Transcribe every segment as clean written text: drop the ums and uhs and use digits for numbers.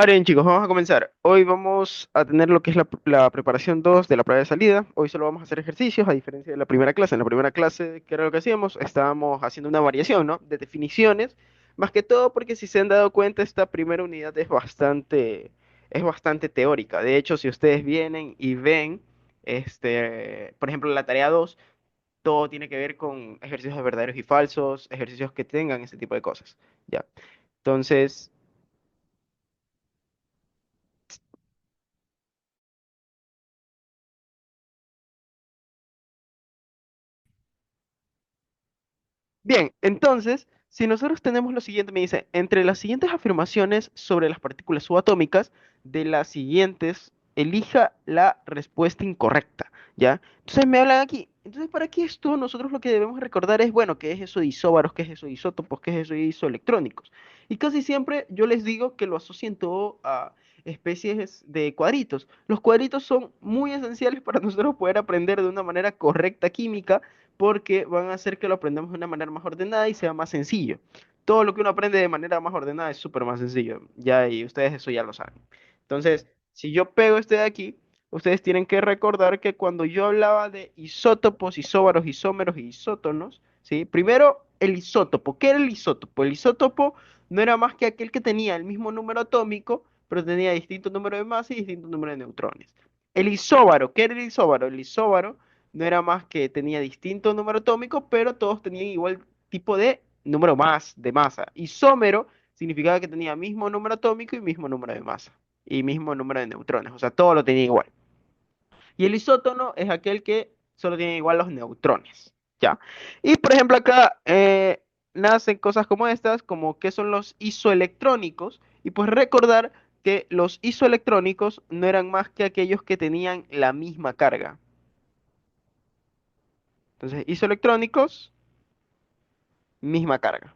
Bien, chicos, vamos a comenzar. Hoy vamos a tener lo que es la preparación 2 de la prueba de salida. Hoy solo vamos a hacer ejercicios, a diferencia de la primera clase. En la primera clase, ¿qué era lo que hacíamos? Estábamos haciendo una variación, ¿no? De definiciones, más que todo porque si se han dado cuenta, esta primera unidad es bastante teórica. De hecho, si ustedes vienen y ven, por ejemplo, la tarea 2, todo tiene que ver con ejercicios de verdaderos y falsos, ejercicios que tengan ese tipo de cosas, ¿ya? Entonces... Bien, entonces, si nosotros tenemos lo siguiente, me dice, entre las siguientes afirmaciones sobre las partículas subatómicas, de las siguientes, elija la respuesta incorrecta, ¿ya? Entonces me hablan aquí. Entonces, para qué esto nosotros lo que debemos recordar es, bueno, qué es eso de isóbaros, qué es eso de isótopos, qué es eso de isoelectrónicos. Y casi siempre yo les digo que lo asocien todo a especies de cuadritos. Los cuadritos son muy esenciales para nosotros poder aprender de una manera correcta química porque van a hacer que lo aprendamos de una manera más ordenada y sea más sencillo. Todo lo que uno aprende de manera más ordenada es súper más sencillo, ya, y ustedes eso ya lo saben. Entonces, si yo pego este de aquí, ustedes tienen que recordar que cuando yo hablaba de isótopos, isóbaros, isómeros y isótonos, ¿sí? Primero, el isótopo. ¿Qué era el isótopo? El isótopo no era más que aquel que tenía el mismo número atómico, pero tenía distinto número de masa y distinto número de neutrones. El isóbaro, ¿qué era el isóbaro? El isóbaro no era más que tenía distinto número atómico, pero todos tenían igual tipo de número más de masa. Isómero significaba que tenía mismo número atómico y mismo número de masa, y mismo número de neutrones, o sea, todo lo tenía igual. Y el isótono es aquel que solo tiene igual los neutrones, ¿ya? Y por ejemplo acá nacen cosas como estas, como qué son los isoelectrónicos, y pues recordar que los isoelectrónicos no eran más que aquellos que tenían la misma carga. Entonces, isoelectrónicos, misma carga.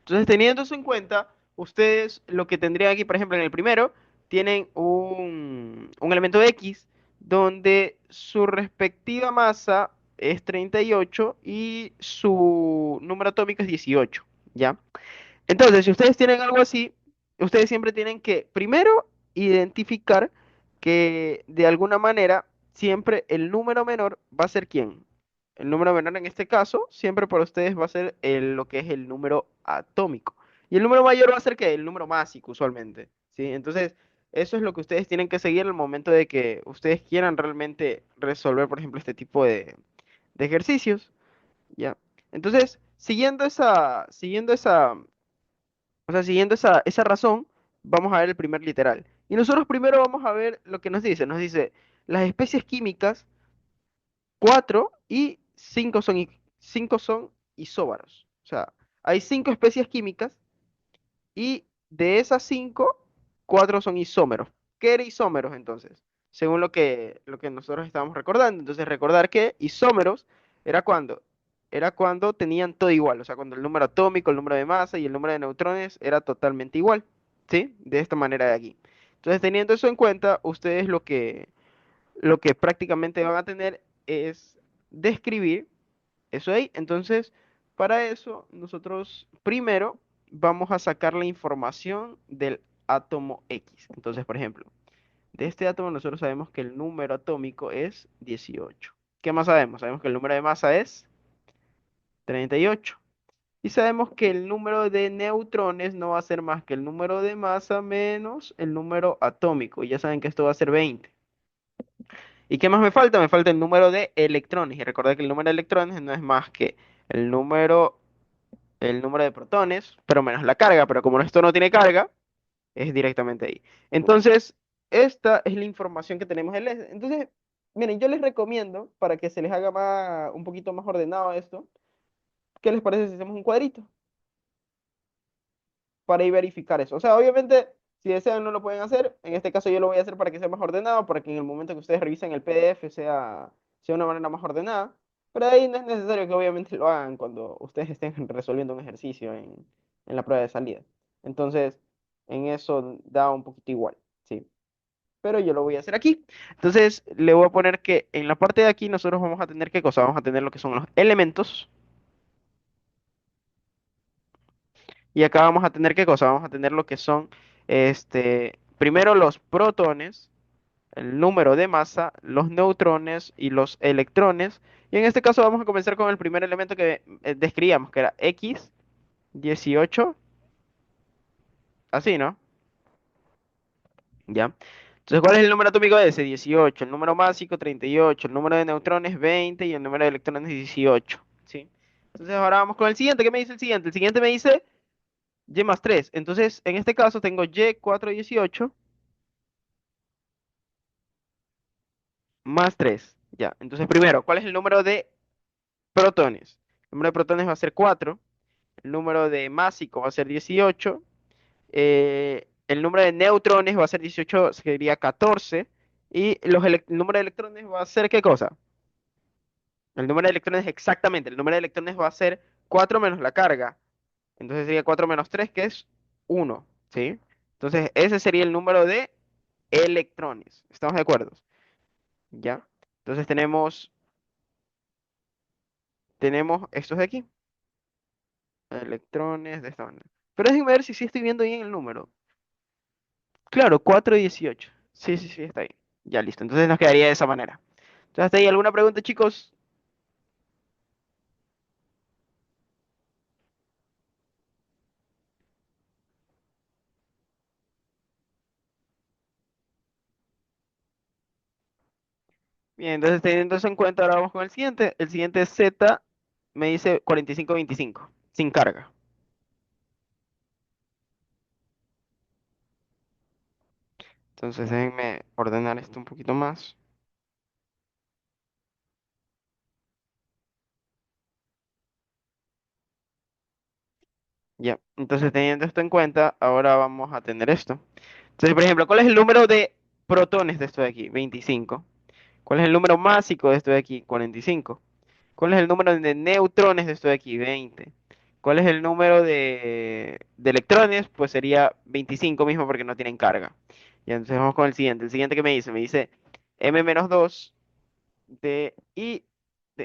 Entonces, teniendo eso en cuenta, ustedes lo que tendrían aquí, por ejemplo, en el primero, tienen un elemento X donde su respectiva masa es 38 y su número atómico es 18, ¿ya? Entonces, si ustedes tienen algo así, ustedes siempre tienen que, primero, identificar que de alguna manera siempre el número menor va a ser ¿quién? El número menor en este caso, siempre para ustedes va a ser lo que es el número atómico. Y el número mayor va a ser ¿qué? El número másico, usualmente, ¿sí? Entonces, eso es lo que ustedes tienen que seguir al momento de que ustedes quieran realmente resolver, por ejemplo, este tipo de ejercicios, ¿ya? Entonces, siguiendo esa razón, vamos a ver el primer literal. Y nosotros primero vamos a ver lo que nos dice. Nos dice, las especies químicas, 4 y 5 son isóbaros. O sea, hay 5 especies químicas y de esas 5, 4 son isómeros. ¿Qué era isómeros entonces? Según lo que nosotros estábamos recordando. Entonces, recordar que isómeros era cuando tenían todo igual. O sea, cuando el número atómico, el número de masa y el número de neutrones era totalmente igual. ¿Sí? De esta manera de aquí. Entonces, teniendo eso en cuenta, ustedes lo que prácticamente van a tener es describir eso ahí. Entonces, para eso, nosotros primero vamos a sacar la información del átomo X. Entonces, por ejemplo, de este átomo nosotros sabemos que el número atómico es 18. ¿Qué más sabemos? Sabemos que el número de masa es 38. Y sabemos que el número de neutrones no va a ser más que el número de masa menos el número atómico. Y ya saben que esto va a ser 20. ¿Y qué más me falta? Me falta el número de electrones. Y recordad que el número de electrones no es más que el número el número de protones, pero menos la carga, pero como esto no tiene carga, es directamente ahí. Entonces, esta es la información que tenemos en el... Entonces, miren, yo les recomiendo, para que se les haga un poquito más ordenado esto, ¿qué les parece si hacemos un cuadrito? Para ir verificar eso. O sea, obviamente, si desean no lo pueden hacer. En este caso yo lo voy a hacer para que sea más ordenado, para que en el momento que ustedes revisen el PDF sea una manera más ordenada. Pero ahí no es necesario que obviamente lo hagan cuando ustedes estén resolviendo un ejercicio en la prueba de salida. Entonces, en eso da un poquito igual, sí. Pero yo lo voy a hacer aquí. Entonces, le voy a poner que en la parte de aquí nosotros vamos a tener ¿qué cosa? Vamos a tener lo que son los elementos. Y acá vamos a tener ¿qué cosa? Vamos a tener lo que son, primero los protones, el número de masa, los neutrones y los electrones. Y en este caso vamos a comenzar con el primer elemento que describíamos, que era X18, así, ¿no? ¿Ya? Entonces, ¿cuál es el número atómico de ese? 18. El número másico, 38. El número de neutrones, 20. Y el número de electrones, 18. ¿Sí? Entonces, ahora vamos con el siguiente. ¿Qué me dice el siguiente? El siguiente me dice Y más 3. Entonces, en este caso tengo Y418 más 3. Ya. Entonces, primero, ¿cuál es el número de protones? El número de protones va a ser 4. El número de másico va a ser 18. El número de neutrones va a ser 18, sería 14. Y el número de electrones va a ser ¿qué cosa? El número de electrones exactamente. El número de electrones va a ser 4 menos la carga. Entonces sería 4 menos 3, que es 1. ¿Sí? Entonces, ese sería el número de electrones. ¿Estamos de acuerdo? ¿Ya? Entonces tenemos estos de aquí, electrones de esta manera. Pero déjenme ver si sí estoy viendo bien el número. Claro, 4 y 18. Sí, sí, sí, está ahí. Ya listo. Entonces nos quedaría de esa manera. Entonces, hasta ahí, ¿alguna pregunta, chicos? Bien, entonces teniendo eso en cuenta, ahora vamos con el siguiente. El siguiente es Z, me dice 4525, sin carga. Entonces déjenme ordenar esto un poquito más. Ya, entonces teniendo esto en cuenta, ahora vamos a tener esto. Entonces, por ejemplo, ¿cuál es el número de protones de esto de aquí? 25. ¿Cuál es el número másico de esto de aquí? 45. ¿Cuál es el número de neutrones de esto de aquí? 20. ¿Cuál es el número de electrones? Pues sería 25 mismo porque no tienen carga. Y entonces vamos con el siguiente. El siguiente que me dice M-2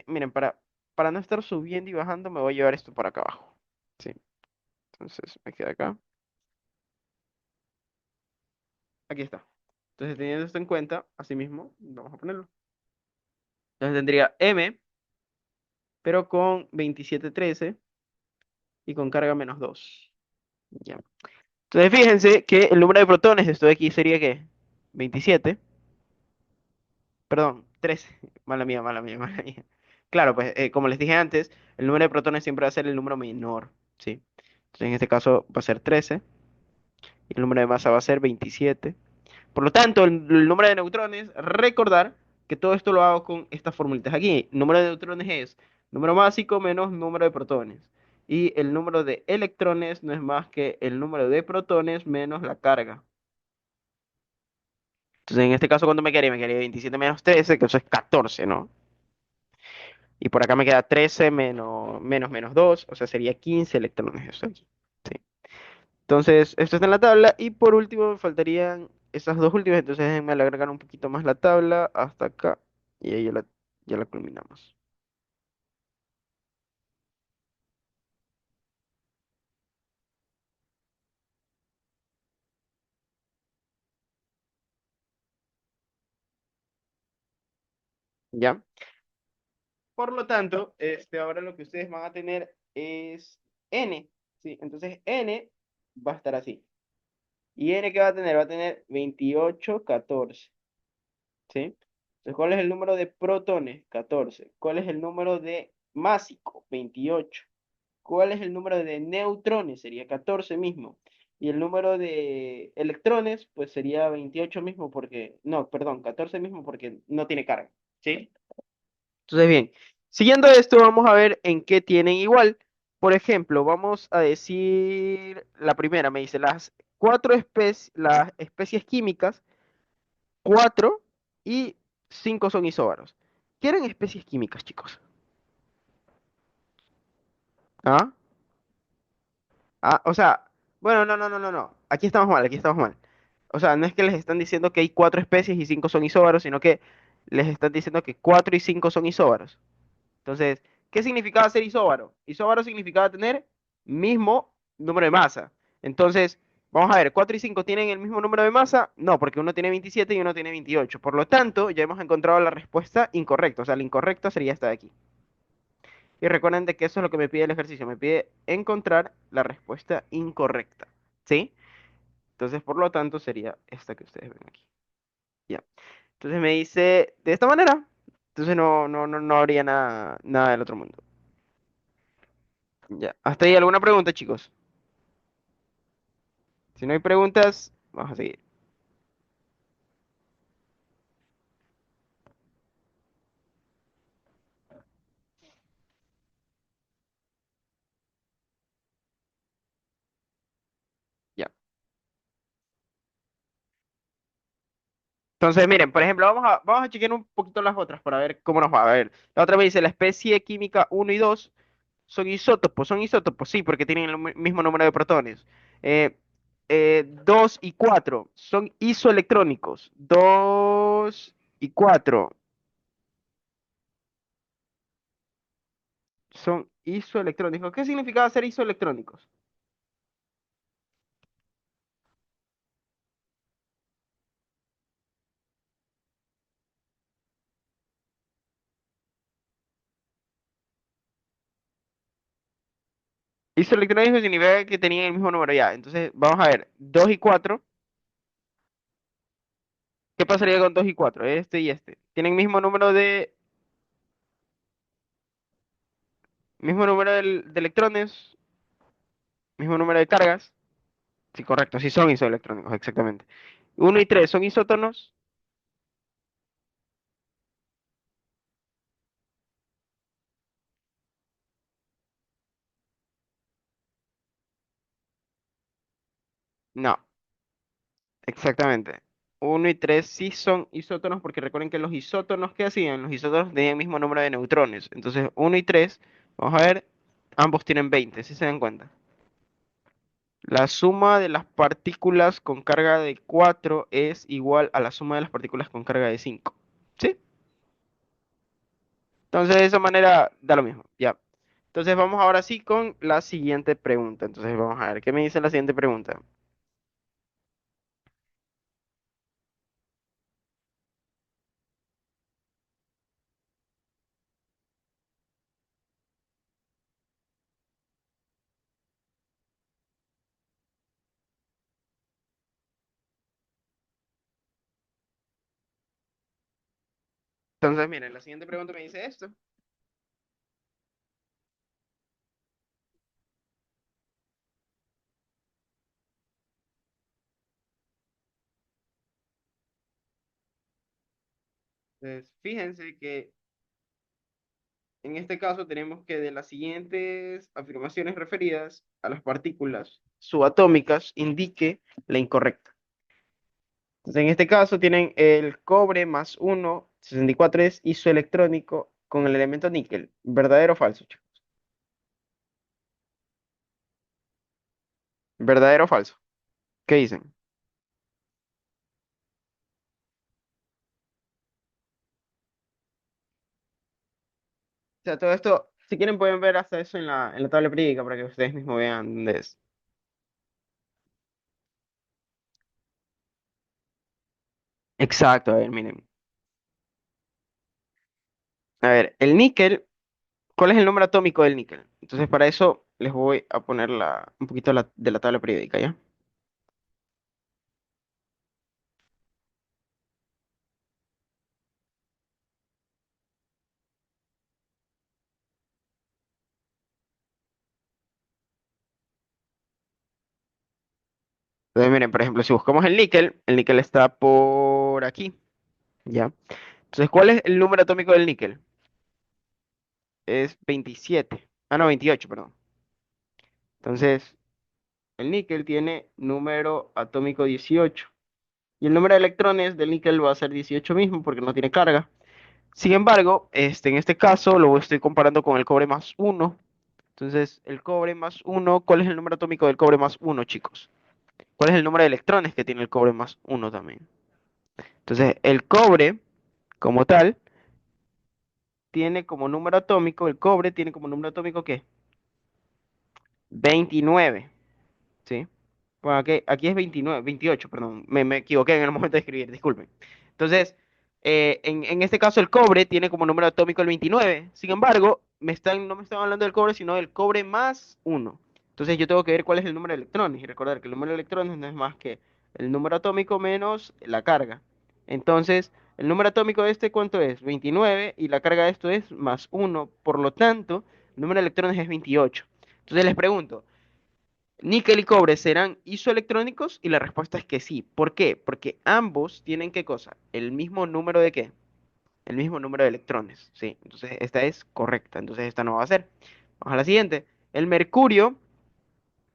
miren, para no estar subiendo y bajando, me voy a llevar esto por acá abajo. Sí, entonces me queda acá. Aquí está. Entonces, teniendo esto en cuenta, así mismo, vamos a ponerlo. Entonces tendría M, pero con 2713 y con carga -2. Ya. Entonces, fíjense que el número de protones de esto de aquí sería ¿qué? 27. Perdón, 13. Mala mía, mala mía, mala mía. Claro, pues como les dije antes, el número de protones siempre va a ser el número menor, ¿sí? Entonces, en este caso va a ser 13 y el número de masa va a ser 27. Por lo tanto, el número de neutrones, recordar que todo esto lo hago con estas formulitas aquí. Número de neutrones es número básico menos número de protones. Y el número de electrones no es más que el número de protones menos la carga. Entonces, en este caso, ¿cuánto me quedaría? Me quedaría 27 menos 13, que eso es 14, ¿no? Y por acá me queda 13 menos 2, o sea, sería 15 electrones. Eso aquí. Sí. Entonces, esto está en la tabla. Y por último, me faltarían esas dos últimas. Entonces, déjenme alargar un poquito más la tabla hasta acá. Y ahí ya la culminamos. ¿Ya? Por lo tanto, ahora lo que ustedes van a tener es N. ¿Sí? Entonces, N va a estar así. ¿Y N qué va a tener? Va a tener 28 14. ¿Sí? Entonces, ¿cuál es el número de protones? 14. ¿Cuál es el número de másico? 28. ¿Cuál es el número de neutrones? Sería 14 mismo. Y el número de electrones, pues sería 28 mismo porque, no, perdón, 14 mismo porque no tiene carga. ¿Sí? Entonces, bien, siguiendo esto, vamos a ver en qué tienen igual. Por ejemplo, vamos a decir, la primera me dice las especies químicas, 4 y 5 son isóbaros. ¿Qué eran especies químicas, chicos? ¿Ah? O sea, bueno, no, no, no, no, no. Aquí estamos mal, aquí estamos mal. O sea, no es que les están diciendo que hay 4 especies y 5 son isóbaros, sino que les están diciendo que 4 y 5 son isóbaros. Entonces, ¿qué significaba ser isóbaro? Isóbaro significaba tener mismo. número de masa. Entonces, vamos a ver, 4 y 5 tienen el mismo número de masa. No, porque uno tiene 27 y uno tiene 28. Por lo tanto, ya hemos encontrado la respuesta incorrecta. O sea, la incorrecta sería esta de aquí. Y recuerden de que eso es lo que me pide el ejercicio. Me pide encontrar la respuesta incorrecta. ¿Sí? Entonces, por lo tanto, sería esta que ustedes ven aquí. Ya. Entonces me dice de esta manera. Entonces no habría nada del otro mundo. Ya. ¿Hasta ahí alguna pregunta, chicos? Si no hay preguntas, vamos a seguir. Ya. Entonces, miren, por ejemplo, vamos a chequear un poquito las otras para ver cómo nos va. A ver, la otra me dice, la especie química uno y 2 son isótopos, sí, porque tienen el mismo número de protones. Eh, 2 y 4 son isoelectrónicos. 2 y 4 son isoelectrónicos. ¿Qué significaba ser isoelectrónicos? Isoelectrónicos significa que tenían el mismo número ya. Entonces, vamos a ver, 2 y 4. ¿Qué pasaría con 2 y 4? Este y este. Tienen mismo número de electrones, mismo número de cargas. Sí, correcto, sí son isoelectrónicos, exactamente. Uno y 3 son isótonos. No, exactamente. Uno y 3 sí son isótonos porque recuerden que los isótonos que hacían, los isótonos tenían el mismo número de neutrones. Entonces, uno y 3, vamos a ver, ambos tienen 20, si se dan cuenta. La suma de las partículas con carga de 4 es igual a la suma de las partículas con carga de 5. ¿Sí? Entonces, de esa manera da lo mismo. Ya. Entonces, vamos ahora sí con la siguiente pregunta. Entonces, vamos a ver, ¿qué me dice la siguiente pregunta? Entonces, miren, la siguiente pregunta me dice esto. Entonces, fíjense que en este caso tenemos que de las siguientes afirmaciones referidas a las partículas subatómicas indique la incorrecta. Entonces, en este caso tienen el cobre más 1, 64 es isoelectrónico con el elemento níquel. ¿Verdadero o falso, chicos? ¿Verdadero o falso? ¿Qué dicen? O sea, todo esto, si quieren pueden ver hasta eso en la tabla periódica para que ustedes mismos vean dónde es. Exacto, a ver, miren. A ver, el níquel, ¿cuál es el número atómico del níquel? Entonces, para eso les voy a poner un poquito de la tabla periódica, ¿ya? Entonces, miren, por ejemplo, si buscamos el níquel está por aquí, ¿ya? Entonces, ¿cuál es el número atómico del níquel? Es 27. Ah, no, 28, perdón. Entonces, el níquel tiene número atómico 18. Y el número de electrones del níquel va a ser 18 mismo porque no tiene carga. Sin embargo, en este caso lo estoy comparando con el cobre más uno. Entonces, el cobre más uno, ¿cuál es el número atómico del cobre más uno, chicos? ¿Cuál es el número de electrones que tiene el cobre más uno también? Entonces, el cobre, como tal, tiene como número atómico, el cobre tiene como número atómico, ¿qué? 29. ¿sí? Bueno, aquí es 29, 28, perdón, me equivoqué en el momento de escribir, disculpen. Entonces, en este caso el cobre tiene como número atómico el 29. Sin embargo, no me están hablando del cobre, sino del cobre más uno. Entonces yo tengo que ver cuál es el número de electrones y recordar que el número de electrones no es más que el número atómico menos la carga. Entonces, el número atómico de este, ¿cuánto es? 29 y la carga de esto es más uno. Por lo tanto, el número de electrones es 28. Entonces les pregunto, ¿níquel y cobre serán isoelectrónicos? Y la respuesta es que sí. ¿Por qué? Porque ambos tienen ¿qué cosa? El mismo número de ¿qué? El mismo número de electrones. Sí, entonces esta es correcta. Entonces esta no va a ser. Vamos a la siguiente. El mercurio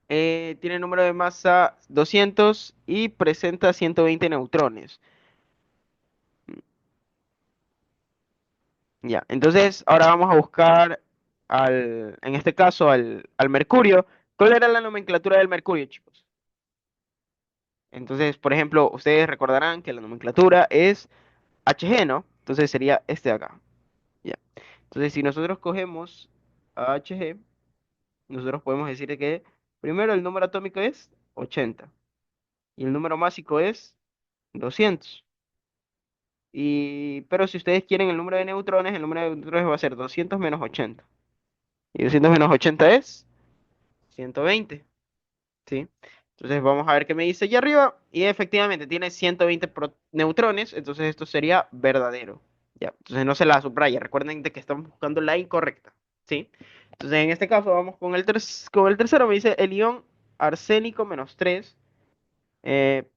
tiene número de masa 200 y presenta 120 neutrones. Ya, entonces ahora vamos a buscar en este caso, al mercurio. ¿Cuál era la nomenclatura del mercurio, chicos? Entonces, por ejemplo, ustedes recordarán que la nomenclatura es Hg, ¿no? Entonces sería este de acá. Ya. Entonces, si nosotros cogemos a Hg, nosotros podemos decir que primero el número atómico es 80 y el número másico es 200. Pero si ustedes quieren el número de neutrones, el número de neutrones va a ser 200 menos 80. Y 200 menos 80 es 120. ¿Sí? Entonces vamos a ver qué me dice allá arriba. Y efectivamente tiene 120 neutrones, entonces esto sería verdadero. Ya, entonces no se la subraya. Recuerden de que estamos buscando la incorrecta. ¿Sí? Entonces en este caso vamos con el tercero. Me dice el ion arsénico -3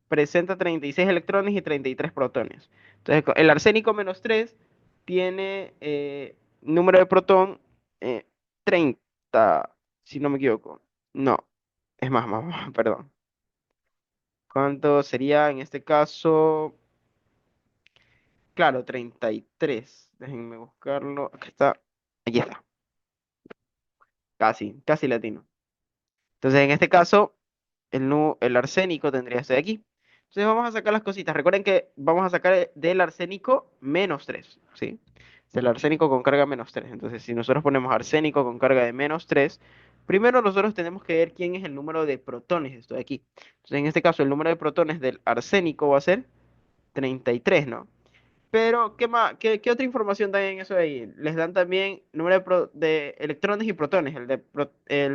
presenta 36 electrones y 33 protones. Entonces el arsénico -3 tiene número de protón 30, si no me equivoco. No, es más, perdón. ¿Cuánto sería en este caso? Claro, 33. Déjenme buscarlo. Aquí está. Aquí está. Casi latino. Entonces, en este caso, el arsénico tendría que ser aquí. Entonces, vamos a sacar las cositas. Recuerden que vamos a sacar del arsénico -3, ¿sí? Del arsénico con carga -3. Entonces, si nosotros ponemos arsénico con carga de -3, primero nosotros tenemos que ver quién es el número de protones de esto de aquí. Entonces, en este caso, el número de protones del arsénico va a ser 33, ¿no? Pero, ¿qué más? ¿Qué otra información dan en eso de ahí? Les dan también número de electrones y protones, el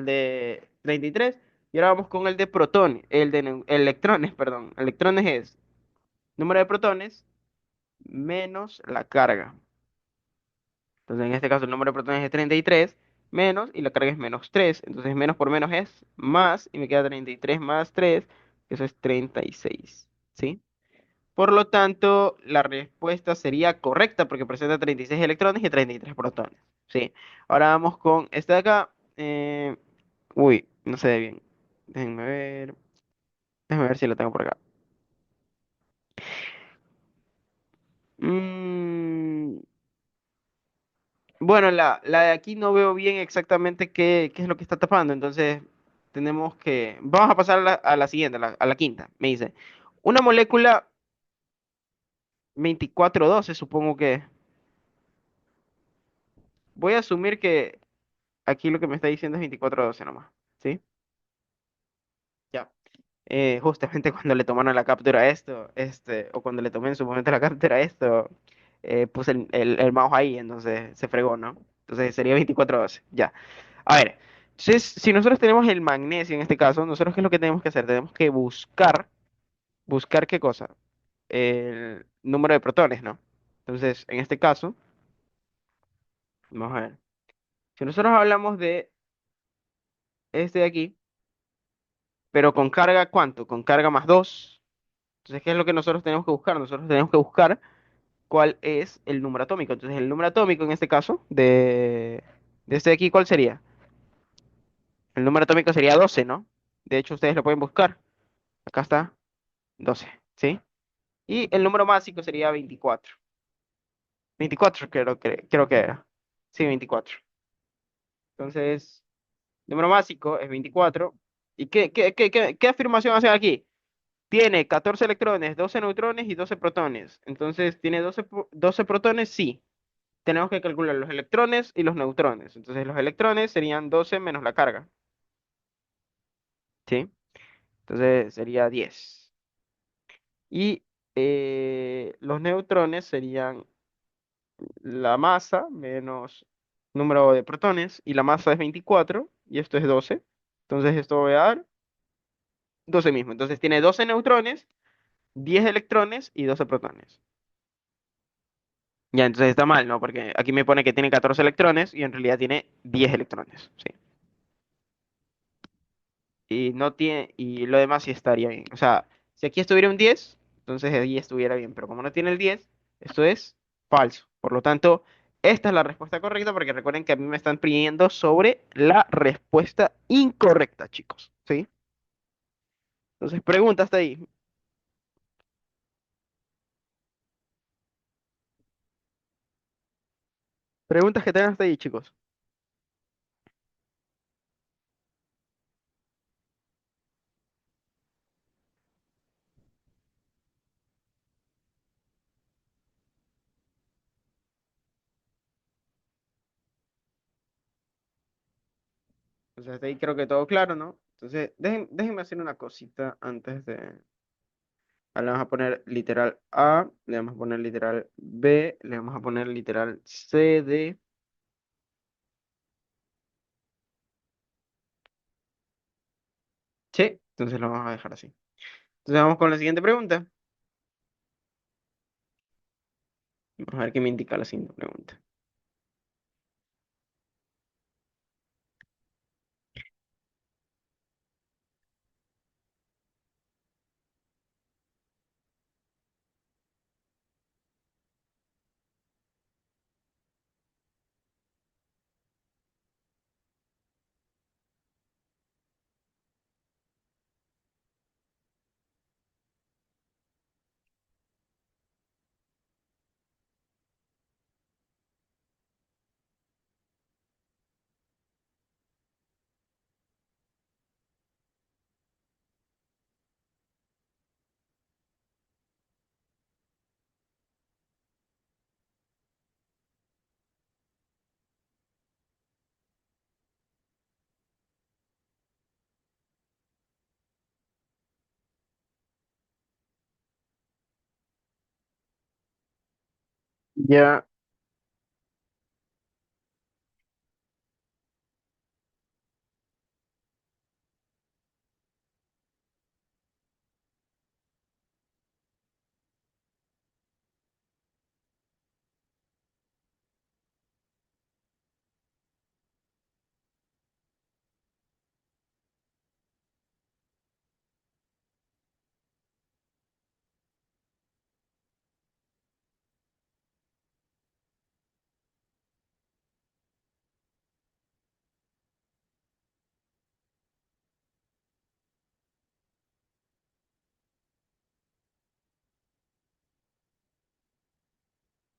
de 33. Y ahora vamos con el de protones, electrones, perdón. Electrones es número de protones menos la carga. Entonces, en este caso, el número de protones es 33 menos y la carga es -3. Entonces, menos por menos es más y me queda 33 más 3, que eso es 36. ¿Sí? Por lo tanto, la respuesta sería correcta porque presenta 36 electrones y 33 protones. Sí. Ahora vamos con este de acá. Uy, no se ve bien. Déjenme ver. Déjenme ver si lo tengo por acá. Mm, bueno, la de aquí no veo bien exactamente qué es lo que está tapando. Entonces, tenemos que. Vamos a pasar a la siguiente, a la quinta. Me dice: una molécula 2412, supongo que. Voy a asumir que aquí lo que me está diciendo es 2412 nomás. ¿Sí? Ya. Justamente cuando le tomaron la captura a esto, o cuando le tomé en su momento la captura a esto, puse el mouse ahí, entonces se fregó, ¿no? Entonces sería 2412. Ya. A ver, entonces, si nosotros tenemos el magnesio en este caso, nosotros ¿qué es lo que tenemos que hacer? Tenemos que buscar qué cosa? El número de protones, ¿no? Entonces, en este caso, vamos a ver. Si nosotros hablamos de este de aquí, pero con carga, ¿cuánto? Con carga +2. Entonces, ¿qué es lo que nosotros tenemos que buscar? Nosotros tenemos que buscar cuál es el número atómico. Entonces, el número atómico en este caso, de este de aquí, ¿cuál sería? El número atómico sería 12, ¿no? De hecho, ustedes lo pueden buscar. Acá está, 12, ¿sí? Y el número másico sería 24. 24 creo que era. Sí, 24. Entonces, número másico es 24. ¿Y qué afirmación hacen aquí? Tiene 14 electrones, 12 neutrones y 12 protones. Entonces, ¿tiene 12 protones? Sí. Tenemos que calcular los electrones y los neutrones. Entonces los electrones serían 12 menos la carga, ¿sí? Entonces sería 10. Y los neutrones serían la masa menos número de protones, y la masa es 24 y esto es 12. Entonces esto va a dar 12 mismo. Entonces tiene 12 neutrones, 10 electrones y 12 protones. Ya, entonces está mal, ¿no? Porque aquí me pone que tiene 14 electrones y en realidad tiene 10 electrones, ¿sí? Y no tiene, y lo demás sí estaría bien. O sea, si aquí estuviera un 10, entonces ahí estuviera bien, pero como no tiene el 10, esto es falso. Por lo tanto, esta es la respuesta correcta, porque recuerden que a mí me están pidiendo sobre la respuesta incorrecta, chicos, ¿sí? Entonces, pregunta hasta ahí. Preguntas que tengan hasta ahí, chicos. Entonces, hasta ahí creo que todo claro, ¿no? Entonces, déjenme hacer una cosita antes de... Ahora le vamos a poner literal A, le vamos a poner literal B, le vamos a poner literal C, D. Sí, entonces lo vamos a dejar así. Entonces vamos con la siguiente pregunta. Vamos a ver qué me indica la siguiente pregunta. Ya,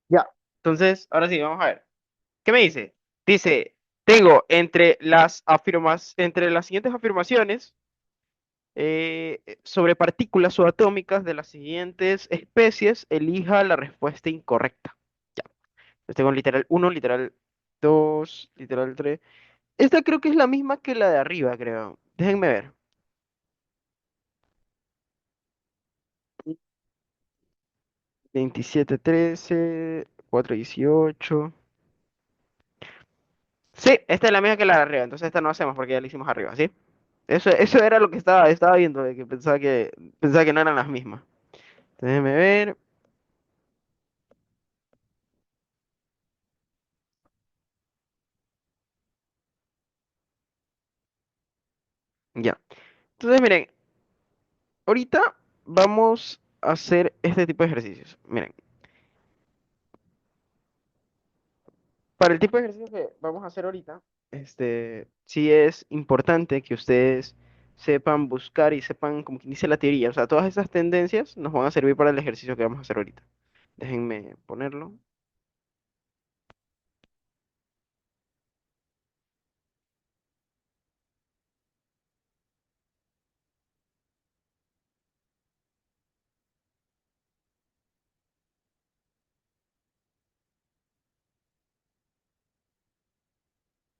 ya. Entonces, ahora sí, vamos a ver. ¿Qué me dice? Dice, tengo entre las siguientes afirmaciones sobre partículas subatómicas de las siguientes especies, elija la respuesta incorrecta. Ya. Entonces tengo literal uno, literal 2, literal 3. Esta creo que es la misma que la de arriba, creo. Déjenme ver. 27, 13, 4, 18. Sí, esta es la misma que la de arriba, entonces esta no hacemos porque ya la hicimos arriba, ¿sí? Eso era lo que estaba viendo, de que pensaba que no eran las mismas. Déjenme ver. Ya. Entonces, miren, ahorita vamos a hacer este tipo de ejercicios. Miren, para el tipo de ejercicio que vamos a hacer ahorita, sí es importante que ustedes sepan buscar y sepan, como quien dice, la teoría. O sea, todas esas tendencias nos van a servir para el ejercicio que vamos a hacer ahorita. Déjenme ponerlo.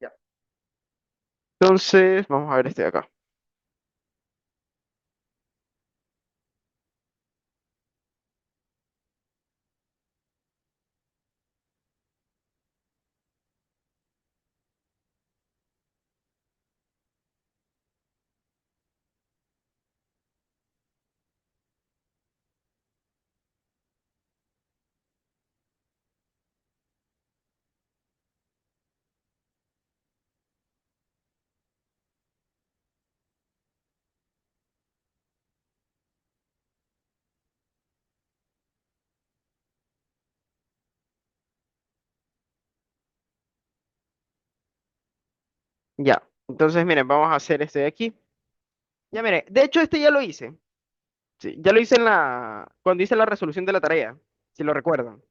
Ya. Entonces, vamos a ver este de acá. Ya. Entonces, miren, vamos a hacer este de aquí. Ya, miren, de hecho, este ya lo hice. Sí, ya lo hice cuando hice la resolución de la tarea, si lo recuerdan.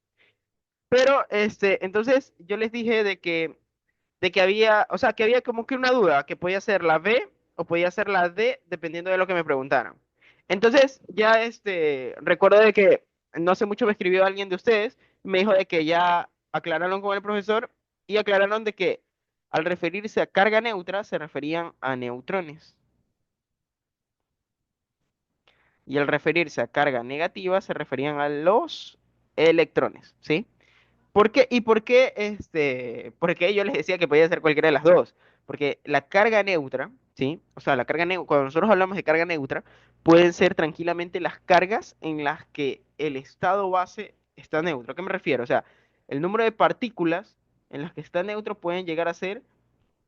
Pero, entonces, yo les dije de que había, o sea, que había como que una duda, que podía ser la B o podía ser la D, dependiendo de lo que me preguntaran. Entonces, ya, recuerdo de que no hace mucho me escribió alguien de ustedes, y me dijo de que ya aclararon con el profesor y aclararon de que al referirse a carga neutra se referían a neutrones y al referirse a carga negativa se referían a los electrones, ¿sí? ¿Por qué? ¿Y por qué porque yo les decía que podía ser cualquiera de las dos? Porque la carga neutra, ¿sí? O sea, cuando nosotros hablamos de carga neutra, pueden ser tranquilamente las cargas en las que el estado base está neutro. ¿A qué me refiero? O sea, el número de partículas en las que está neutro pueden llegar a ser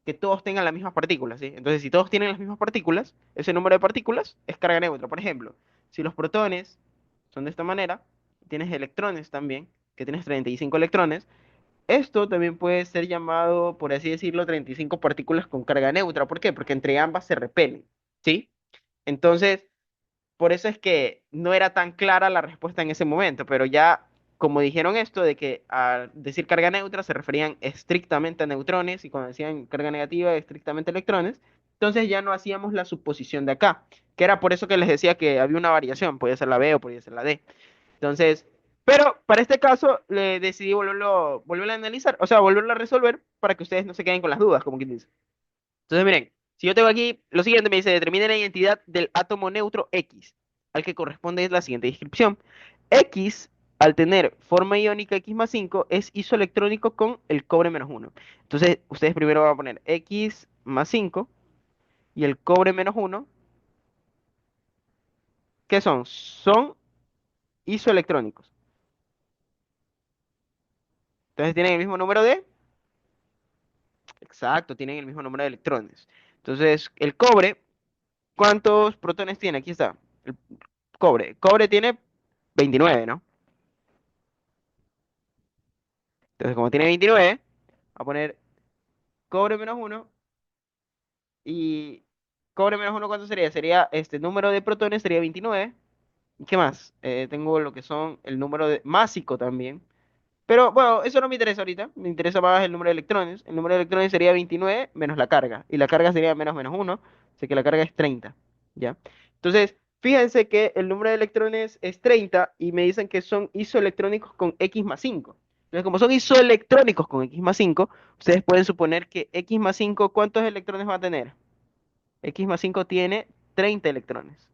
que todos tengan las mismas partículas, ¿sí? Entonces, si todos tienen las mismas partículas, ese número de partículas es carga neutra. Por ejemplo, si los protones son de esta manera, tienes electrones también, que tienes 35 electrones, esto también puede ser llamado, por así decirlo, 35 partículas con carga neutra. ¿Por qué? Porque entre ambas se repelen, ¿sí? Entonces, por eso es que no era tan clara la respuesta en ese momento, pero ya como dijeron esto de que al decir carga neutra se referían estrictamente a neutrones y cuando decían carga negativa estrictamente a electrones, entonces ya no hacíamos la suposición de acá, que era por eso que les decía que había una variación, podía ser la B o podía ser la D. Entonces, pero para este caso le decidí volverlo a analizar, o sea, volverlo a resolver para que ustedes no se queden con las dudas, como quien dice. Entonces, miren, si yo tengo aquí lo siguiente, me dice, determine la identidad del átomo neutro X, al que corresponde la siguiente descripción. X, al tener forma iónica X más 5, es isoelectrónico con el cobre menos uno. Entonces, ustedes primero van a poner X más 5 y el cobre menos uno. ¿Qué son? Son isoelectrónicos. Entonces, tienen el mismo número de... Exacto, tienen el mismo número de electrones. Entonces, el cobre, ¿cuántos protones tiene? Aquí está. El cobre. Cobre tiene 29, ¿no? Entonces, como tiene 29, va a poner cobre menos uno. Y cobre menos uno, ¿cuánto sería? Sería este número de protones, sería 29. ¿Y qué más? Tengo lo que son el número de másico también. Pero bueno, eso no me interesa ahorita. Me interesa más el número de electrones. El número de electrones sería 29 menos la carga. Y la carga sería menos uno. Así que la carga es 30. ¿Ya? Entonces, fíjense que el número de electrones es 30 y me dicen que son isoelectrónicos con X más 5. Entonces, como son isoelectrónicos con X más 5, ustedes pueden suponer que X más 5, ¿cuántos electrones va a tener? X más 5 tiene 30 electrones.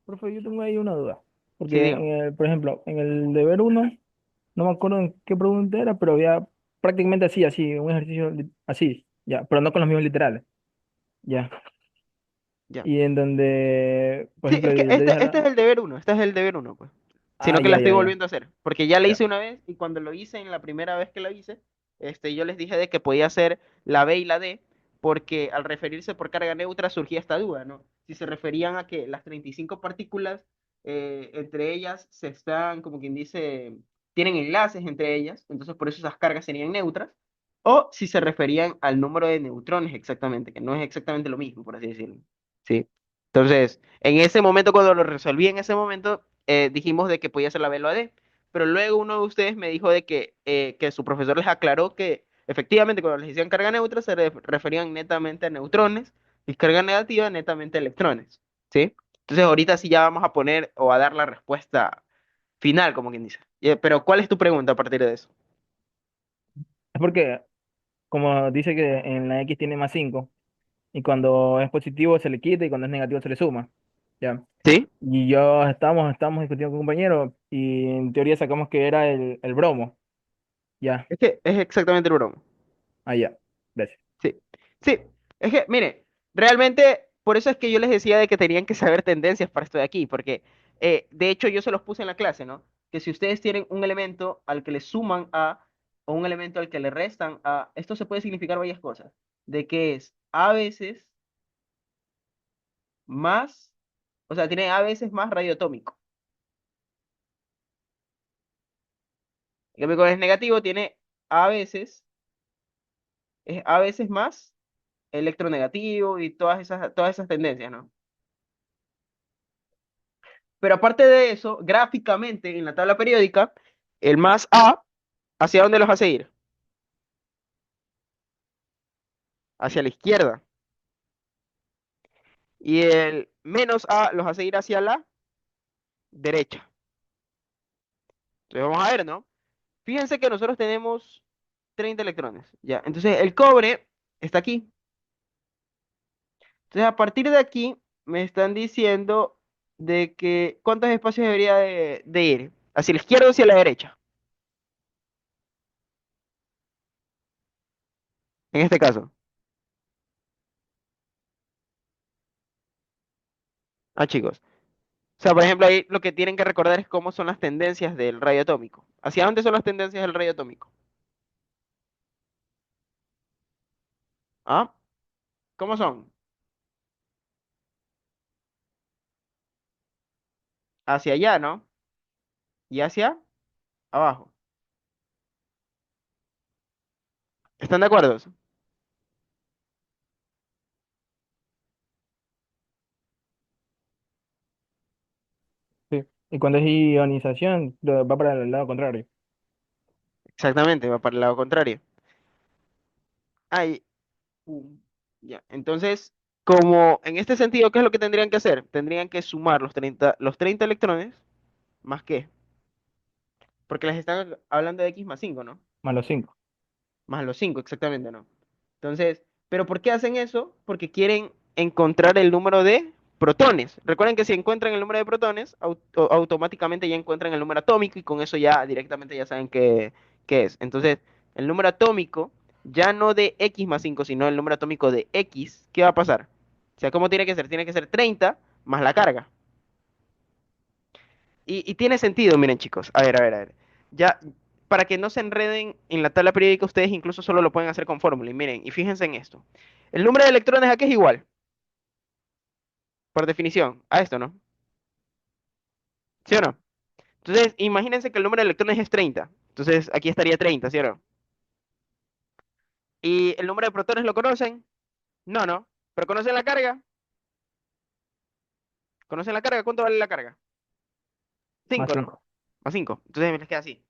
Profe, yo tengo ahí una duda. Sí, Porque, dígame. por ejemplo, en el deber uno, no me acuerdo en qué pregunta era, pero había prácticamente así, un ejercicio así, ya, pero no con los mismos literales, ya. Ya. Y en donde, por Sí, ejemplo, es que le dije a este es la... el deber uno, este es el deber uno, pues. Ah, Sino que la ya, estoy ya, ya, volviendo a hacer, porque ya la ya. hice una vez y cuando lo hice en la primera vez que la hice, yo les dije de que podía ser la B y la D, porque al referirse por carga neutra surgía esta duda, ¿no? Si se referían a que las 35 partículas, entre ellas se están, como quien dice, tienen enlaces entre ellas, entonces por eso esas cargas serían neutras, o si se referían al número de neutrones exactamente, que no es exactamente lo mismo, por así decirlo. ¿Sí? Entonces, en ese momento, cuando lo resolví en ese momento, dijimos de que podía ser la B o la D. Pero luego uno de ustedes me dijo de que su profesor les aclaró que efectivamente cuando les decían carga neutra se referían netamente a neutrones y carga negativa netamente a electrones. ¿Sí? Entonces ahorita sí ya vamos a poner o a dar la respuesta final, como quien dice. Pero ¿cuál es tu pregunta a partir de eso? Es porque, como dice que en la X tiene más 5 y cuando es positivo se le quita y cuando es negativo se le suma, ya. ¿Sí? Y yo estamos discutiendo con un compañero y en teoría sacamos que era el bromo, ya. Es que es exactamente el broma. Ah, ya. Gracias. Sí, sí, es que, mire, realmente por eso es que yo les decía de que tenían que saber tendencias para esto de aquí, porque de hecho yo se los puse en la clase, ¿no? Que si ustedes tienen un elemento al que le suman a o un elemento al que le restan a, esto se puede significar varias cosas, de que es a veces más, o sea, tiene a veces más radioatómico. En cambio, cuando es negativo, tiene a veces es a veces más electronegativo y todas esas tendencias, ¿no? Pero aparte de eso, gráficamente en la tabla periódica, el más A, ¿hacia dónde los hace ir? Hacia la izquierda. Y el menos A los hace ir hacia la derecha. Entonces vamos a ver, ¿no? Fíjense que nosotros tenemos 30 electrones, ¿ya? Entonces el cobre está aquí. Entonces a partir de aquí me están diciendo de que cuántos espacios debería de ir. ¿Hacia la izquierda o hacia la derecha? En este caso. Ah, chicos. O sea, por ejemplo, ahí lo que tienen que recordar es cómo son las tendencias del rayo atómico. ¿Hacia dónde son las tendencias del rayo atómico? ¿Ah? ¿Cómo son? Hacia allá, ¿no? Y hacia abajo. ¿Están de acuerdo? Sí. Y cuando es ionización, va para el lado contrario. Exactamente, va para el lado contrario. Ahí. Pum. Ya. Entonces, como en este sentido, ¿qué es lo que tendrían que hacer? Tendrían que sumar los treinta electrones, ¿más qué? Porque les están hablando de x más 5, ¿no? Más los 5. Más los 5 exactamente, ¿no? Entonces, ¿pero por qué hacen eso? Porque quieren encontrar el número de protones. Recuerden que si encuentran el número de protones, automáticamente ya encuentran el número atómico y con eso ya directamente ya saben qué es. Entonces, el número atómico, ya no de x más 5 sino el número atómico de x, ¿qué va a pasar? O sea, ¿cómo tiene que ser? Tiene que ser 30 más la carga. Y tiene sentido, miren chicos. A ver, a ver, a ver. Ya, para que no se enreden en la tabla periódica, ustedes incluso solo lo pueden hacer con fórmula. Y miren, y fíjense en esto. El número de electrones aquí es igual, por definición, a esto, ¿no? ¿Sí o no? Entonces, imagínense que el número de electrones es 30. Entonces, aquí estaría 30, ¿sí o no? ¿Y el número de protones lo conocen? No, no. ¿Pero conocen la carga? ¿Conocen la carga? ¿Cuánto vale la carga? Más 5, ¿no? 5. Más 5. Entonces, me les queda así.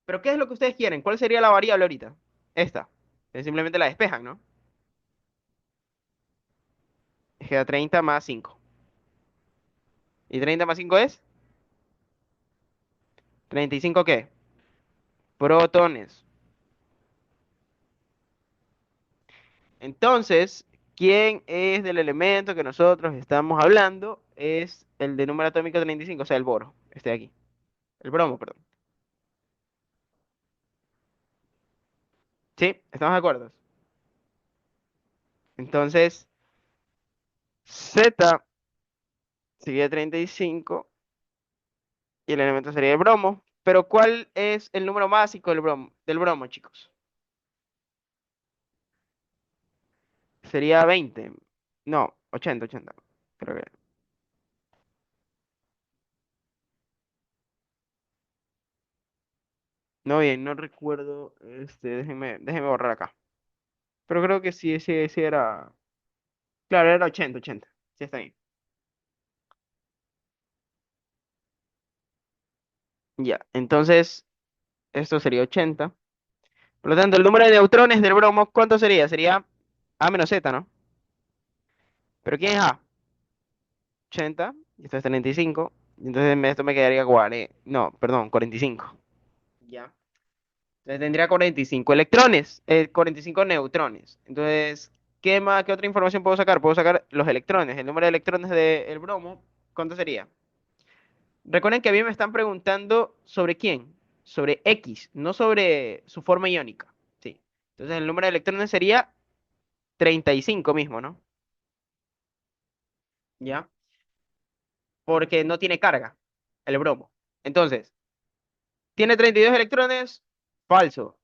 ¿Pero qué es lo que ustedes quieren? ¿Cuál sería la variable ahorita? Esta. Simplemente la despejan, ¿no? Queda 30 más 5. ¿Y 30 más 5 es? ¿35 qué? Protones. Entonces, ¿quién es del elemento que nosotros estamos hablando? Es el de número atómico 35, o sea, el boro. Este de aquí. El bromo, perdón. ¿Sí? ¿Estamos de acuerdo? Entonces, Z sería 35 y el elemento sería el bromo. Pero ¿cuál es el número básico del bromo, chicos? Sería 20. No, 80, 80. Creo que. No, bien, no recuerdo. Déjenme borrar acá. Pero creo que sí, sí era. Claro, era 80, 80. Sí, está bien. Ya, entonces esto sería 80. Por lo tanto, el número de neutrones del bromo, ¿cuánto sería? Sería A menos Z, ¿no? ¿Pero quién es A? 80, y esto es 35. Y entonces esto me quedaría 40. No, perdón, 45. Ya. Entonces tendría 45 electrones, 45 neutrones. Entonces, ¿qué otra información puedo sacar? Puedo sacar los electrones. El número de electrones del bromo, ¿cuánto sería? Recuerden que a mí me están preguntando sobre quién, sobre X, no sobre su forma iónica. Sí. Entonces el número de electrones sería 35 mismo, ¿no? ¿Ya? Porque no tiene carga, el bromo. Entonces, ¿tiene 32 electrones? Falso.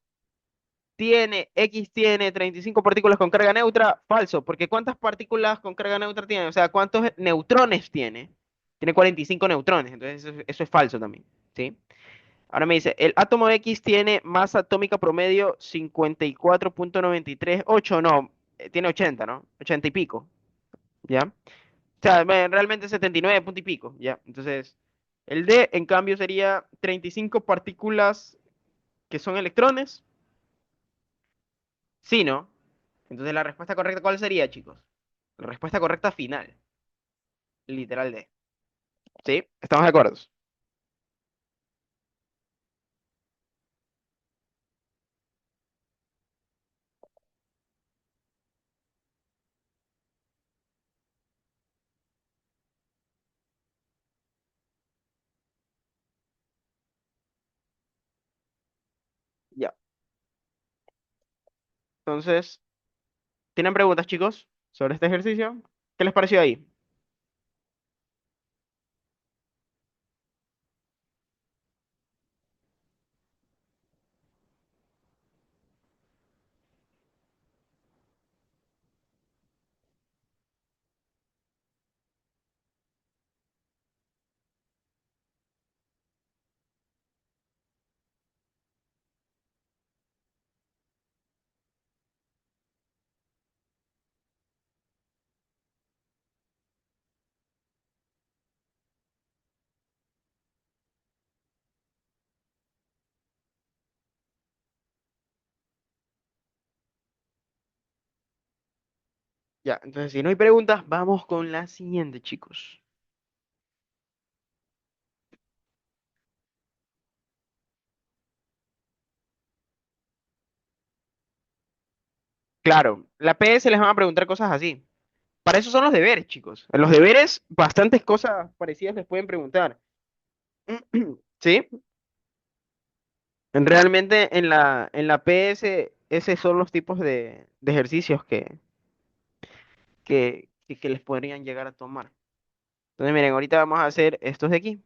Tiene 35 partículas con carga neutra? Falso. Porque ¿cuántas partículas con carga neutra tiene? O sea, ¿cuántos neutrones tiene? Tiene 45 neutrones. Entonces eso es falso también. ¿Sí? Ahora me dice, el átomo X tiene masa atómica promedio 54,938, no, tiene 80, ¿no? 80 y pico, ¿ya? O sea, realmente 79 punto y pico, ¿ya? Entonces, el D, en cambio, sería 35 partículas que son electrones, sí, ¿no? Entonces, la respuesta correcta, ¿cuál sería, chicos? La respuesta correcta final, literal D. ¿Sí? ¿Estamos de acuerdo? Ya. Entonces, ¿tienen preguntas, chicos, sobre este ejercicio? ¿Qué les pareció ahí? Ya, entonces, si no hay preguntas, vamos con la siguiente, chicos. Claro, la PS les van a preguntar cosas así. Para eso son los deberes, chicos. En los deberes, bastantes cosas parecidas les pueden preguntar. ¿Sí? Realmente en la PS, esos son los tipos de ejercicios que les podrían llegar a tomar. Entonces, miren, ahorita vamos a hacer estos de aquí.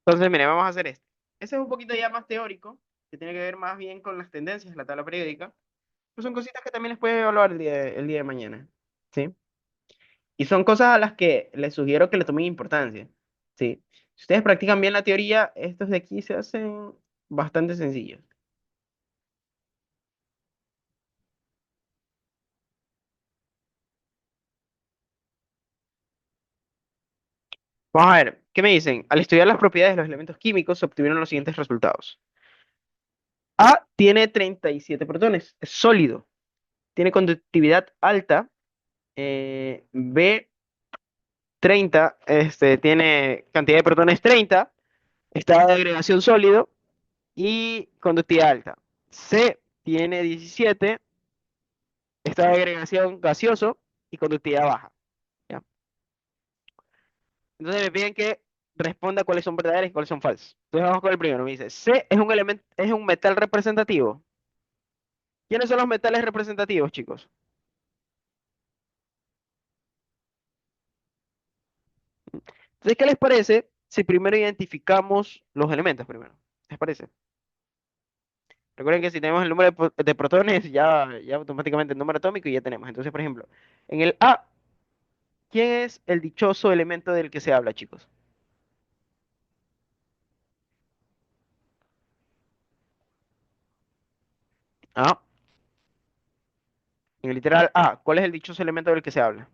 Entonces, miren, vamos a hacer esto. Ese es un poquito ya más teórico, que tiene que ver más bien con las tendencias de la tabla periódica. Pues son cositas que también les pueden evaluar el día de mañana. ¿Sí? Y son cosas a las que les sugiero que le tomen importancia. ¿Sí? Si ustedes practican bien la teoría, estos de aquí se hacen bastante sencillos. Vamos a ver, ¿qué me dicen? Al estudiar las propiedades de los elementos químicos, se obtuvieron los siguientes resultados. A tiene 37 protones, es sólido, tiene conductividad alta. B, 30, tiene cantidad de protones 30, estado de agregación sólido y conductividad alta. C tiene 17, estado de agregación gaseoso y conductividad baja. ¿Ya? Entonces me piden que responda cuáles son verdaderas y cuáles son falsas. Entonces vamos con el primero. Me dice, C es un elemento, es un metal representativo. ¿Quiénes son los metales representativos, chicos? Entonces, ¿qué les parece si primero identificamos los elementos primero? ¿Les parece? Recuerden que si tenemos el número de protones, ya automáticamente el número atómico y ya tenemos. Entonces, por ejemplo, en el A, ¿quién es el dichoso elemento del que se habla, chicos? A, en el literal A, ¿cuál es el dichoso elemento del que se habla?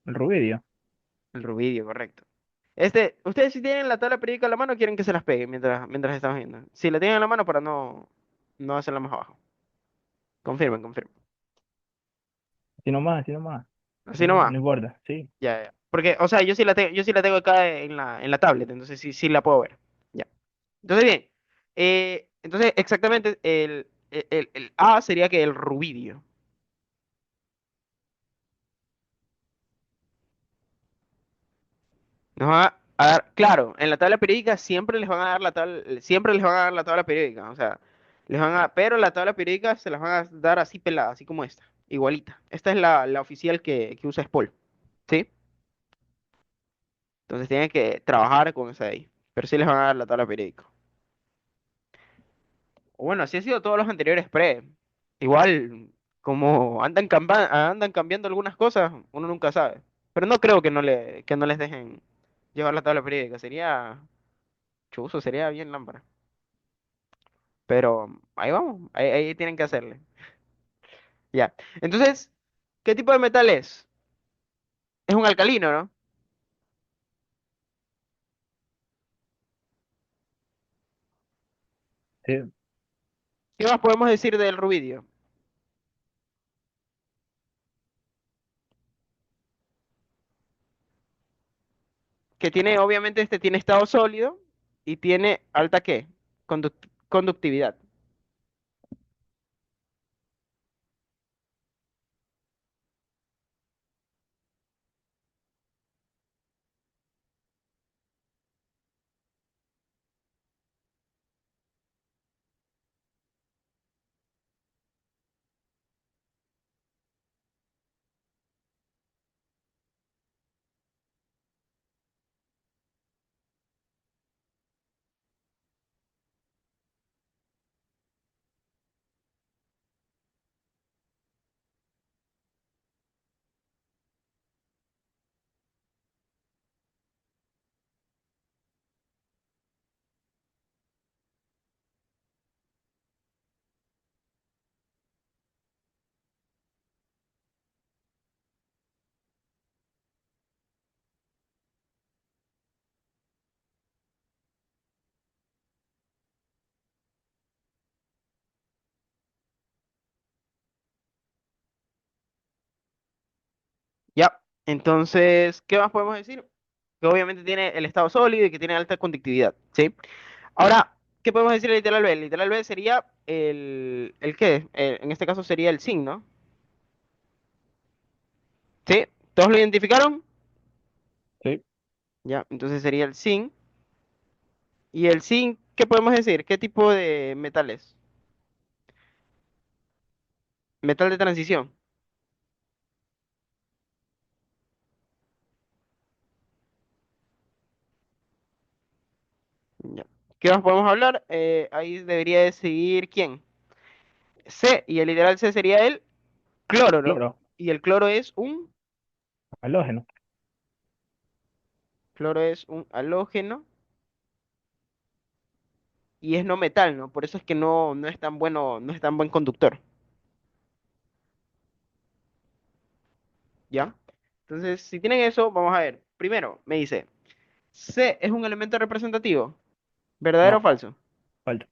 El rubidio. El rubidio, correcto. ¿Ustedes si tienen la tabla periódica a la mano quieren que se las pegue mientras estamos viendo? Si la tienen a la mano para no hacerla más abajo. Confirmen, confirmen. así nomás. Así No, nomás. no importa, sí. Ya, ya. Porque, o sea, yo sí la tengo acá en la tablet, entonces sí, sí la puedo ver. Ya. Entonces, bien. Entonces, exactamente, el A sería que el rubidio. Nos va a dar, claro, en la tabla periódica siempre les van a dar la tabla, siempre les van a dar la tabla periódica, o sea, pero la tabla periódica se las van a dar así pelada, así como esta, igualita. Esta es la oficial que usa Spol, ¿sí? Entonces tienen que trabajar con esa de ahí, pero sí les van a dar la tabla periódica. O bueno, así ha sido todos los anteriores pre. Igual, como andan cambiando algunas cosas, uno nunca sabe. Pero no creo que no les dejen llevar la tabla periódica, sería chuzo, sería bien lámpara. Pero ahí vamos, ahí tienen que hacerle. Ya. Entonces, ¿qué tipo de metal es? Es un alcalino, ¿no? Sí. ¿Qué más podemos decir del rubidio? Que tiene, obviamente, este tiene estado sólido y tiene alta ¿qué? Conductividad. Ya. Entonces, ¿qué más podemos decir? Que obviamente tiene el estado sólido y que tiene alta conductividad, ¿sí? Ahora, ¿qué podemos decir del literal B? El literal B sería ¿el qué? En este caso sería el zinc, ¿no? ¿Sí? ¿Todos lo identificaron? Sí. Ya, entonces sería el zinc. ¿Y el zinc, qué podemos decir? ¿Qué tipo de metal es? Metal de transición. Ya. ¿Qué más podemos hablar? Ahí debería de seguir ¿quién? C, y el literal C sería el cloro, ¿no? Cloro, Y el halógeno. cloro es un halógeno y es no metal, ¿no? Por eso es que no es tan bueno, no es tan buen conductor, ¿ya? Entonces, si tienen eso, vamos a ver. Primero, me dice, C es un elemento representativo, ¿verdadero o No, falso? falta.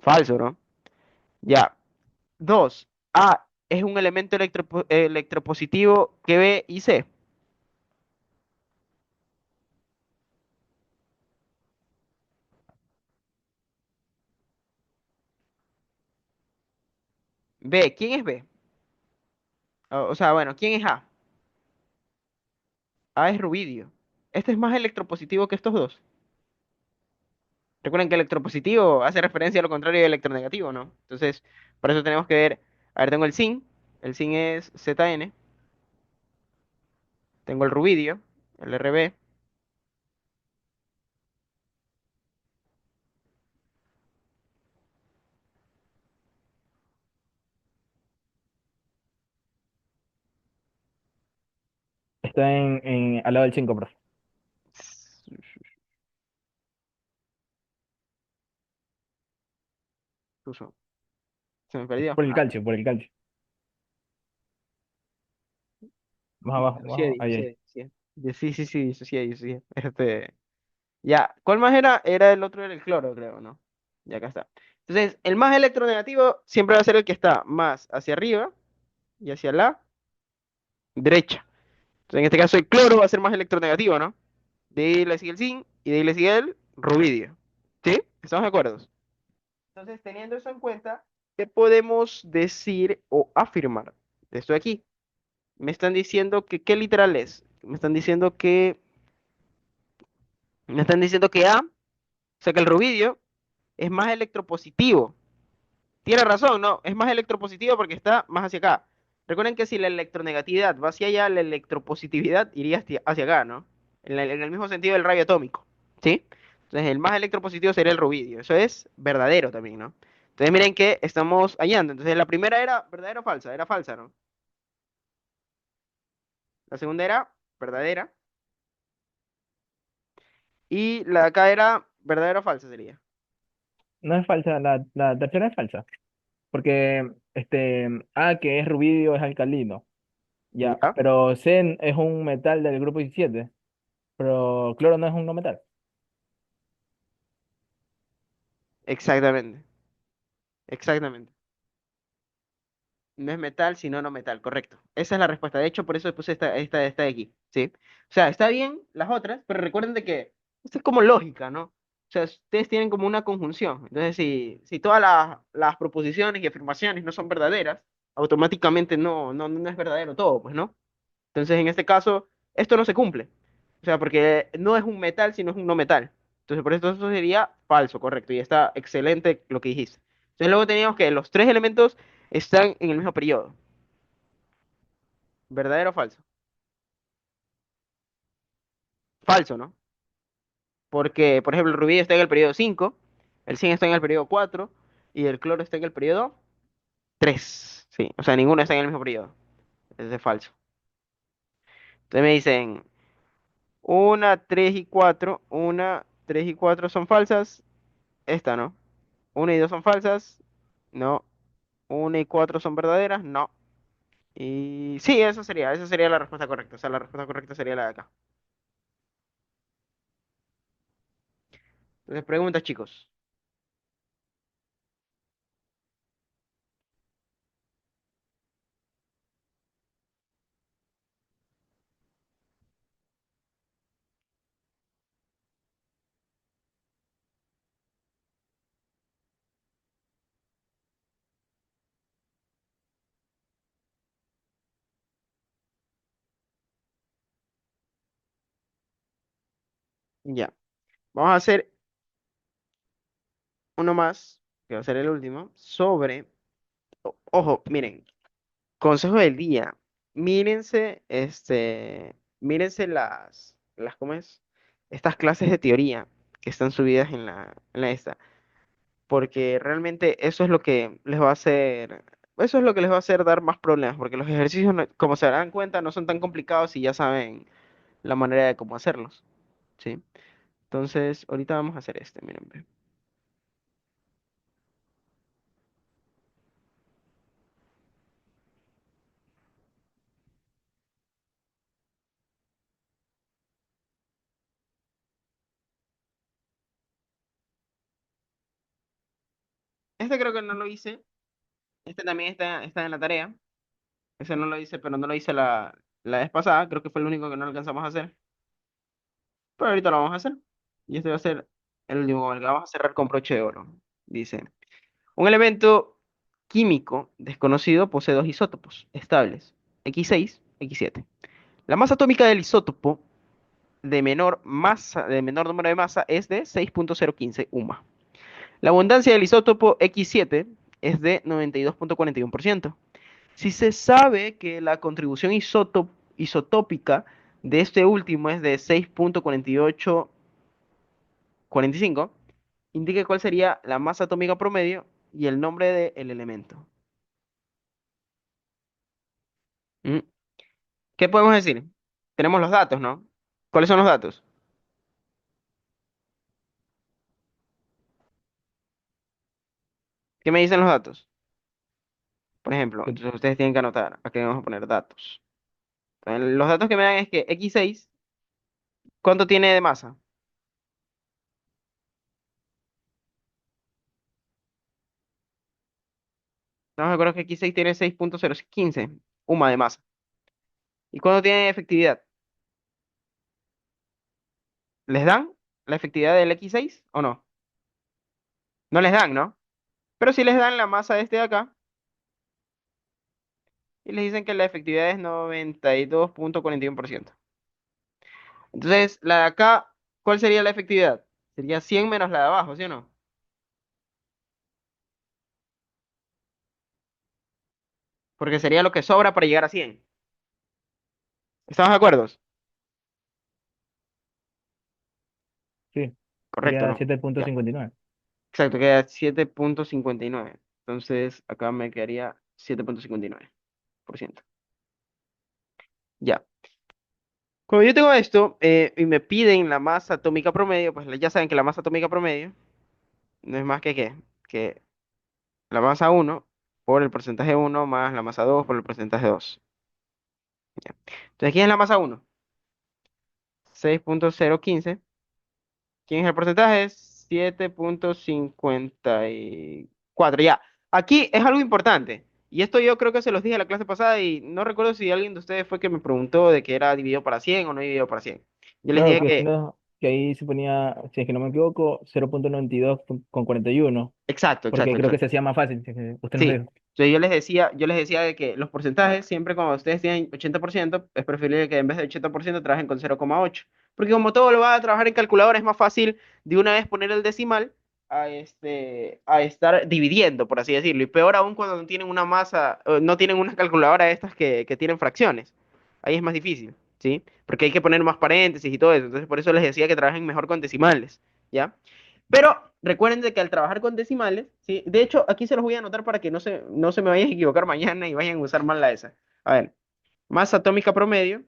Falso, ¿no? Ya. Dos, A es un elemento electropositivo que B y C. B, ¿quién es B? O sea, bueno, ¿quién es A? A es rubidio. Este es más electropositivo que estos dos. Recuerden que electropositivo hace referencia a lo contrario de electronegativo, ¿no? Entonces, por eso tenemos que ver. A ver, tengo el zinc. El zinc es ZN. Tengo el rubidio, el RB. Está al lado del 5, profe. Puso, se me perdió. Por el Ah, calcio, por el calcio. Más abajo, más disocié, abajo. Ahí, disocié, ahí. disocié. Sí, sí, sí, disocié, disocié. Ya, ¿cuál más era? Era el otro, era el cloro, creo, ¿no? Ya acá está. Entonces, el más electronegativo siempre va a ser el que está más hacia arriba y hacia la derecha. Entonces, en este caso, el cloro va a ser más electronegativo, ¿no? De ahí le sigue el zinc y de ahí le sigue el rubidio. ¿Sí? ¿Estamos de acuerdo? Entonces, teniendo eso en cuenta, ¿qué podemos decir o afirmar de esto de aquí? Me están diciendo que, ¿qué literal es? Me están diciendo que A, o sea que el rubidio es más electropositivo. Tiene razón, ¿no? Es más electropositivo porque está más hacia acá. Recuerden que si la electronegatividad va hacia allá, la electropositividad iría hacia acá, ¿no? En el mismo sentido del rayo atómico, ¿sí? Entonces el más electropositivo sería el rubidio. Eso es verdadero también, ¿no? Entonces miren que estamos hallando. Entonces la primera era verdadera o falsa. Era falsa, ¿no? La segunda era verdadera. Y la de acá era verdadera o falsa sería. No es falsa, la tercera es falsa. Porque A, que es rubidio, es alcalino. Ya, Ya, pero Zen es un metal del grupo 17, pero cloro no es un no metal. exactamente. Exactamente. No es metal, sino no metal, correcto. Esa es la respuesta. De hecho, por eso puse esta de aquí, ¿sí? O sea, está bien las otras, pero recuerden de que esto es como lógica, ¿no? O sea, ustedes tienen como una conjunción. Entonces, si todas las proposiciones y afirmaciones no son verdaderas, automáticamente no es verdadero todo, pues, ¿no? Entonces, en este caso, esto no se cumple. O sea, porque no es un metal, sino es un no metal. Entonces, por eso sería falso, correcto. Y está excelente lo que dijiste. Entonces, luego teníamos que los tres elementos están en el mismo periodo. ¿Verdadero o falso? Falso, ¿no? Porque, por ejemplo, el rubí está en el periodo 5, el zinc está en el periodo 4 y el cloro está en el periodo 3. Sí, o sea, ninguno está en el mismo periodo. Ese es falso. Entonces me dicen, una, 3 y 4, una, 3 y 4 son falsas. Esta, ¿no? Una y 2 son falsas. No. Una y 4 son verdaderas. No. Y sí, esa sería la respuesta correcta. O sea, la respuesta correcta sería la de acá. Entonces, preguntas, chicos. Ya. Vamos a hacer uno más, que va a ser el último, sobre, ojo, miren, consejo del día, mírense ¿cómo es? Estas clases de teoría que están subidas en la esta, porque realmente eso es lo que les va a hacer, eso es lo que les va a hacer dar más problemas, porque los ejercicios, como se darán cuenta, no son tan complicados y ya saben la manera de cómo hacerlos, ¿sí? Entonces, ahorita vamos a hacer miren, ve. Este creo que no lo hice, este también está en la tarea. Ese no lo hice, pero no lo hice la vez pasada. Creo que fue el único que no alcanzamos a hacer. Pero ahorita lo vamos a hacer. Y este va a ser el último con el que vamos a cerrar con broche de oro. Dice, un elemento químico desconocido posee dos isótopos estables, X6, X7. La masa atómica del isótopo de menor número de masa es de 6,015 UMA. La abundancia del isótopo X7 es de 92,41%. Si se sabe que la contribución isotópica de este último es de 6,4845, indique cuál sería la masa atómica promedio y el nombre del elemento. ¿Mm? ¿Qué podemos decir? Tenemos los datos, ¿no? ¿Cuáles son los datos? ¿Qué me dicen los datos? Por ejemplo, Que- entonces ustedes tienen que anotar. Aquí vamos a poner datos. Entonces, los datos que me dan es que X6, ¿cuánto tiene de masa? No me acuerdo que X6 tiene 6,015 UMA de masa. ¿Y cuándo tienen efectividad? ¿Les dan la efectividad del X6 o no? No les dan, ¿no? Pero sí les dan la masa de este de acá y les dicen que la efectividad es 92,41%. Entonces, la de acá, ¿cuál sería la efectividad? Sería 100 menos la de abajo, ¿sí o no? Porque sería lo que sobra para llegar a 100. ¿Estamos de acuerdo? Sí, Correcto, sería ¿no? siete punto Ya. cincuenta y nueve Exacto, queda 7,59. Entonces, acá me quedaría 7,59%. Ya. Cuando yo tengo esto y me piden la masa atómica promedio, pues ya saben que la masa atómica promedio no es más que qué, que la masa uno por el porcentaje uno más la masa 2 por el porcentaje 2. Ya. Entonces, ¿quién es la masa uno? 6,015. ¿Quién es el porcentaje? 7,54. Ya. Aquí es algo importante. Y esto yo creo que se los dije en la clase pasada y no recuerdo si alguien de ustedes fue que me preguntó de que era dividido para 100 o no dividido para 100. Yo les Claro, dije que, que, que ahí se ponía, si es que no me equivoco, 0,92 con 41 exacto, porque exacto, creo que se exacto. hacía más fácil, si es que usted nos Sí, dijo. entonces yo les decía de que los porcentajes, siempre cuando ustedes tienen 80% es preferible que en vez de 80% trabajen con 0,8. Porque como todo lo va a trabajar en calculadora, es más fácil de una vez poner el decimal a estar dividiendo, por así decirlo. Y peor aún cuando no tienen una masa, no tienen una calculadora de estas que tienen fracciones. Ahí es más difícil, ¿sí? Porque hay que poner más paréntesis y todo eso. Entonces por eso les decía que trabajen mejor con decimales, ¿ya? Pero recuerden de que al trabajar con decimales, ¿sí? De hecho, aquí se los voy a anotar para que no se me vayan a equivocar mañana y vayan a usar mal la esa. A ver, masa atómica promedio,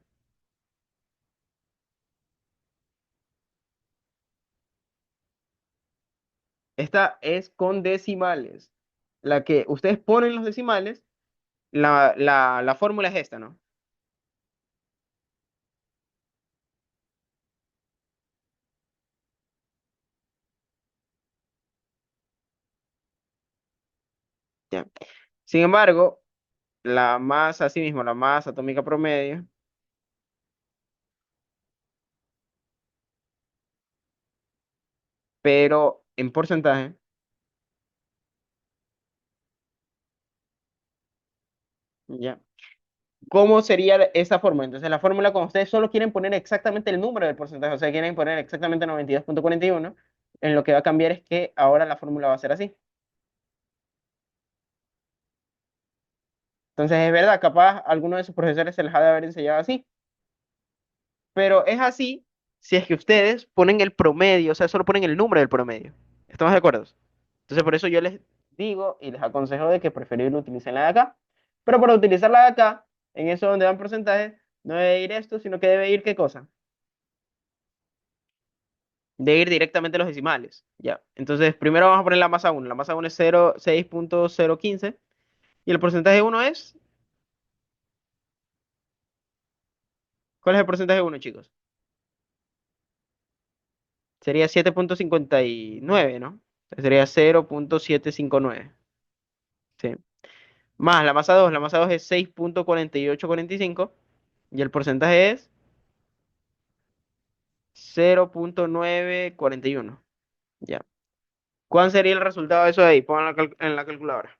esta es con decimales. La que ustedes ponen los decimales, la fórmula es esta, ¿no? Ya. Sin embargo, la masa, así mismo, la masa atómica promedio, pero en porcentaje, ¿ya? ¿Cómo sería esa fórmula? Entonces, la fórmula, cuando ustedes solo quieren poner exactamente el número del porcentaje, o sea, quieren poner exactamente 92,41, en lo que va a cambiar es que ahora la fórmula va a ser así. Entonces, es verdad, capaz alguno de sus profesores se les ha de haber enseñado así, pero es así si es que ustedes ponen el promedio, o sea, solo ponen el número del promedio. ¿Estamos de acuerdo? Entonces, por eso yo les digo y les aconsejo de que preferible utilicen la de acá. Pero para utilizar la de acá, en eso donde van porcentajes, no debe ir esto, sino que debe ir ¿qué cosa? De ir directamente a los decimales. Ya. Entonces, primero vamos a poner la masa uno. La masa uno es 6,015. Y el porcentaje uno es. ¿Cuál es el porcentaje uno, chicos? Sería 7,59, ¿no? Sería 0,759. Sí. Más la masa 2. La masa 2 es 6,4845. Y el porcentaje es 0,941. Ya. ¿Cuál sería el resultado de eso de ahí? Pongan en la calculadora.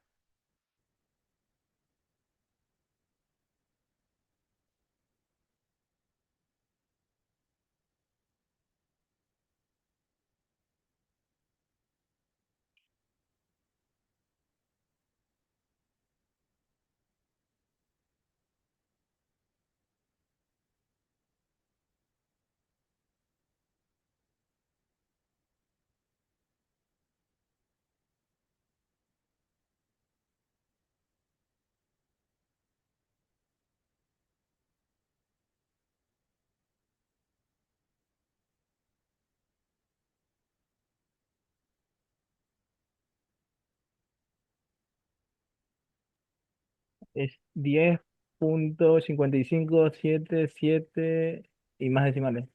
Es 10,5577 y más decimales.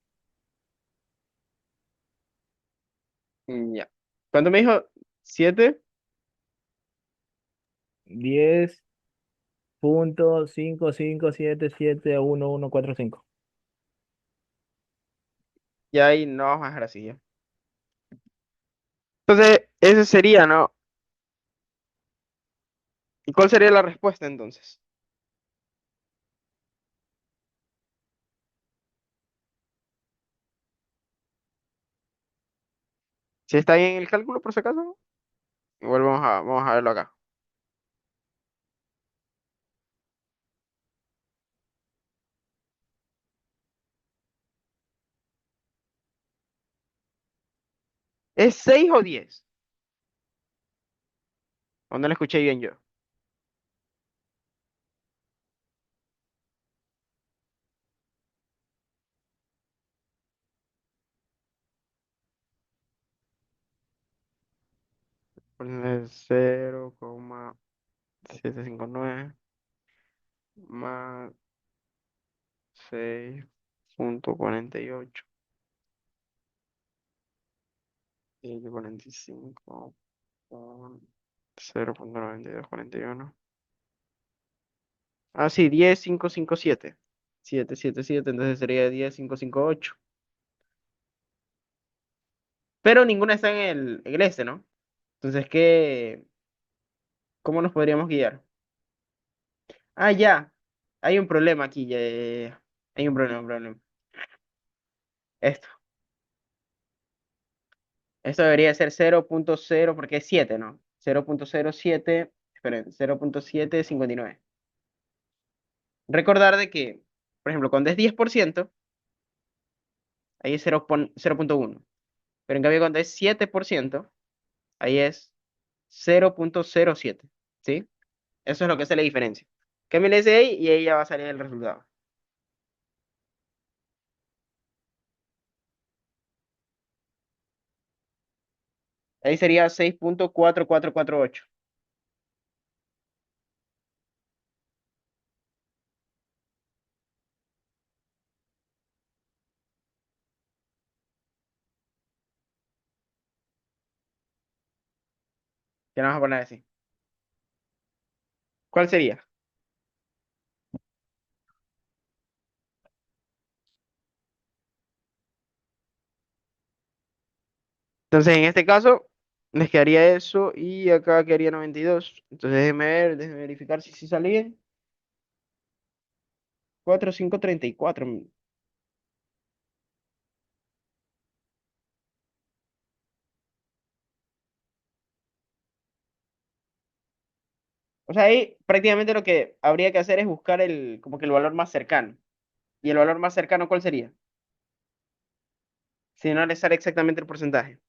Ya. ¿Cuánto me dijo? ¿7? 10 punto 557711145. Y ahí no vamos a dejar así ya. Entonces, ese sería, ¿no? ¿Y cuál sería la respuesta entonces? Si está bien el cálculo, por si acaso, igual vamos a verlo acá. ¿Es 6 o 10? ¿O no lo escuché bien yo? Ponle 0,759 más 6,48 y 45 con 0,9241. Ah, sí, 10,557. 777, entonces sería 10,558. Pero ninguna está en el este, ¿no? Entonces, ¿cómo nos podríamos guiar? Ah, ya. Hay un problema aquí. Ya. Hay un problema, un problema. Esto. Esto debería ser 0,0 porque es 7, ¿no? 0,07. Esperen, 0,759. Recordar de que, por ejemplo, cuando es 10%, ahí es 0,1. Pero en cambio, cuando es 7%, ahí es 0,07. ¿Sí? Eso es lo que hace la diferencia. Cámbiale ese ahí y ahí ya va a salir el resultado. Ahí sería 6,4448. ¿Qué nos vamos a poner así? ¿Cuál sería? Entonces, en este caso, les quedaría eso y acá quedaría 92. Entonces, déjenme ver, déjenme verificar si sí sale bien. 4,534. O sea, ahí prácticamente lo que habría que hacer es buscar como que el valor más cercano. ¿Y el valor más cercano cuál sería? Si no le sale exactamente el porcentaje.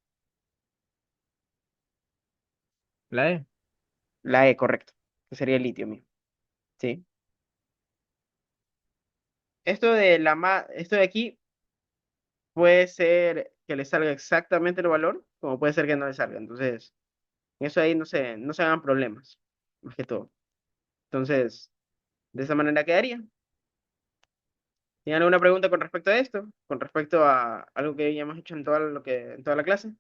¿La E? La E, correcto. Que sería el litio mismo. ¿Sí? Esto de aquí puede ser que le salga exactamente el valor, como puede ser que no le salga. Entonces, eso ahí no se hagan problemas, más que todo. Entonces, de esa manera quedaría. ¿Tienen alguna pregunta con respecto a esto? Con respecto a algo que ya hemos hecho en toda la clase.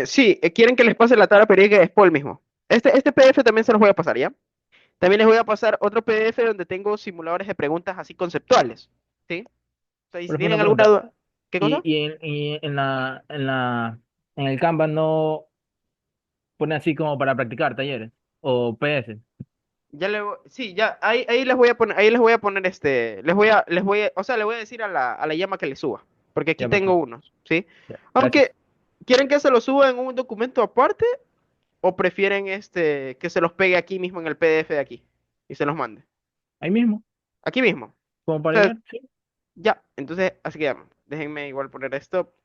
Sí, quieren que les pase la tabla periódica de Spoll mismo. Este PDF también se los voy a pasar, ¿ya? También les voy a pasar otro PDF donde tengo simuladores de preguntas así conceptuales, ¿sí? O sea, y si Profe, una tienen alguna pregunta. duda, ¿qué cosa? Y en el Canva no pone así como para practicar talleres o PS? Sí, ya, ahí les voy a poner o sea, le voy a decir a la llama que le suba, porque aquí Ya, tengo perfecto. unos, ¿sí? Ya, gracias. Aunque, ¿quieren que se los suba en un documento aparte o prefieren que se los pegue aquí mismo en el PDF de aquí y se los mande? Ahí mismo, Aquí mismo. como para Entonces, llegar. Sí. ya, entonces, así que ya, déjenme igual poner esto.